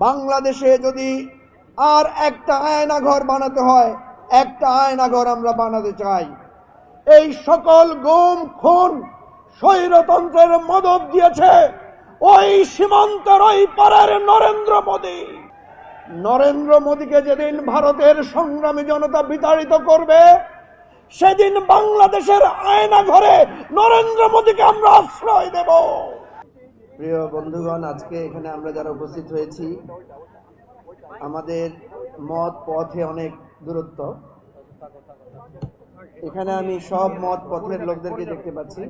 বাংলাদেশে যদি আর একটা আয়নাঘর বানাতে হয়, একটা আয়নাঘর আমরা বানাতে চাই। এই সকল গুম খুন স্বৈরতন্ত্রের মদদ দিয়েছে ওই সীমান্তের ওই পারের নরেন্দ্র মোদীকে যেদিন ভারতের সংগ্রামী জনতা বিতাড়িত করবে, সেদিন বাংলাদেশের আয়নাঘরে নরেন্দ্র মোদীকে আমরা আশ্রয় দেব। প্রিয় বন্ধুগণ, আজকে এখানে আমরা যারা উপস্থিত হয়েছি, আমাদের মত পথে অনেক দূরত্ব। এখানে আমি সব মত পথের লোকদেরকে দেখতে পাচ্ছি,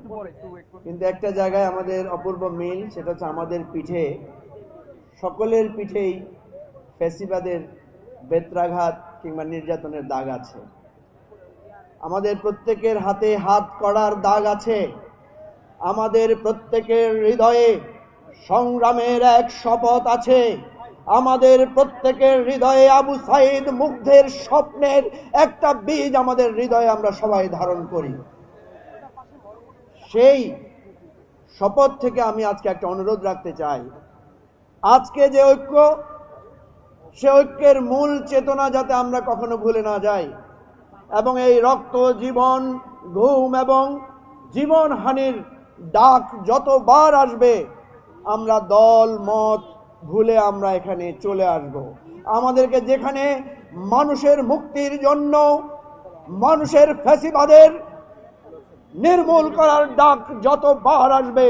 কিন্তু একটা জায়গায় আমাদের অপূর্ব মিল, সেটা হচ্ছে আমাদের পিঠে, সকলের পিঠেই ফ্যাসিবাদের বেত্রাঘাত কিংবা নির্যাতনের দাগ আছে। আমাদের প্রত্যেকের হাতে হাত করার দাগ আছে। আমাদের প্রত্যেকের হৃদয়ে সংগ্রামের এক শপথ আছে। আমাদের প্রত্যেকের হৃদয়ে আবু সাইদ মুগ্ধের স্বপ্নের একটা বীজ আমাদের হৃদয়ে আমরা সবাই ধারণ করি। সেই শপথ থেকে আমি আজকে একটা অনুরোধ রাখতে চাই। আজকে যে ঐক্য, সে ঐক্যের মূল চেতনা যাতে আমরা কখনো ভুলে না যাই, এবং এই রক্ত, জীবন, ঘুম এবং জীবনহানির ডাক যতবার আসবে, আমরা দল মত ভুলে আমরা এখানে চলে আসব। আমাদেরকে যেখানে মানুষের মুক্তির জন্য, মানুষের ফ্যাসিবাদের নির্মূল করার ডাক যতবার আসবে,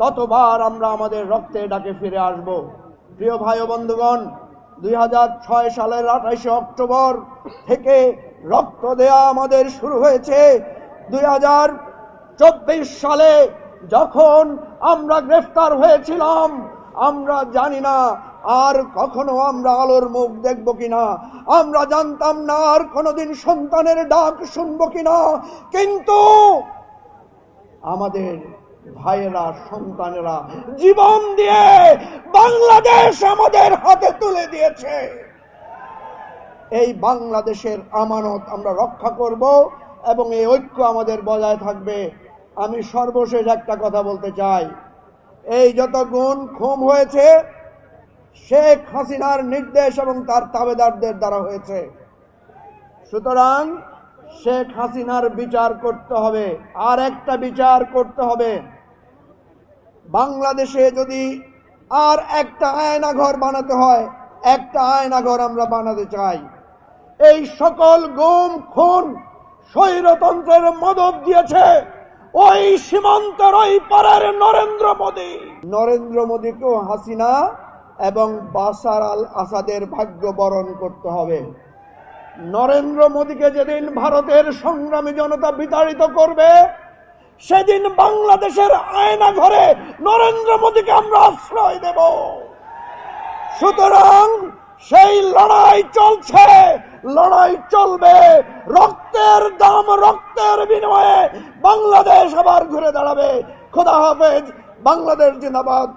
ততবার আমরা আমাদের রক্তের ডাকে ফিরে আসব। প্রিয় ভাই ও বন্ধুগণ, 2006 সালের 28 অক্টোবর থেকে রক্ত দেয়া আমাদের শুরু হয়েছে। 2024 সালে যখন আমরা গ্রেফতার হয়েছিলাম, আমরা জানি না আর কখনো আমরা আলোর মুখ দেখব কিনা, আমরা জানতাম না আর কোনোদিন সন্তানের ডাক শুনবো কিনা, কিন্তু আমাদের ভাইয়েরা, সন্তানেরা জীবন দিয়ে বাংলাদেশ আমাদের হাতে তুলে দিয়েছে। এই বাংলাদেশের আমানত আমরা রক্ষা করব এবং এই ঐক্য আমাদের বজায় থাকবে। আমি সর্বশেষ একটা কথা বলতে চাই। এই যত গুম খুন হয়েছে, শেখ হাসিনার নির্দেশ এবং তার তাবেদারদের দ্বারা হয়েছে। সুতরাং শেখ হাসিনার বিচার করতে হবে, আর একটা বিচার করতে হবে। বাংলাদেশে যদি আর একটা আয়নাঘর বানাতে হয়, একটা আয়নাঘর আমরা বানাতে চাই। এই সকল গুম খুন স্বৈরতন্ত্রের মদদ দিয়েছে ওই সীমান্তের ওই পারের নরেন্দ্র মোদীকেও হাসিনা এবং বাশার আল আসাদের ভাগ্য বরণ করতে হবে। নরেন্দ্র মোদীকে যেদিন ভারতের সংগ্রামী জনতা বিতাড়িত করবে, সেদিন বাংলাদেশের আয়নাঘরে নরেন্দ্র মোদীকে আমরা আশ্রয় দেব। সুতরাং সেই লড়াই চলছে, লড়াই চলবে। রক্তের দাম, রক্তের বিনিময়ে বাংলাদেশ আবার ঘুরে দাঁড়াবে। খোদা হাফেজ। বাংলাদেশ জিন্দাবাদ।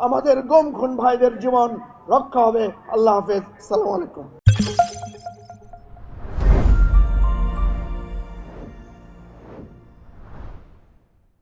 আমাদের গুম খুন ভাইদের জীবন রক্ষা হবে। আল্লাহ হাফেজ। আসসালামু আলাইকুম।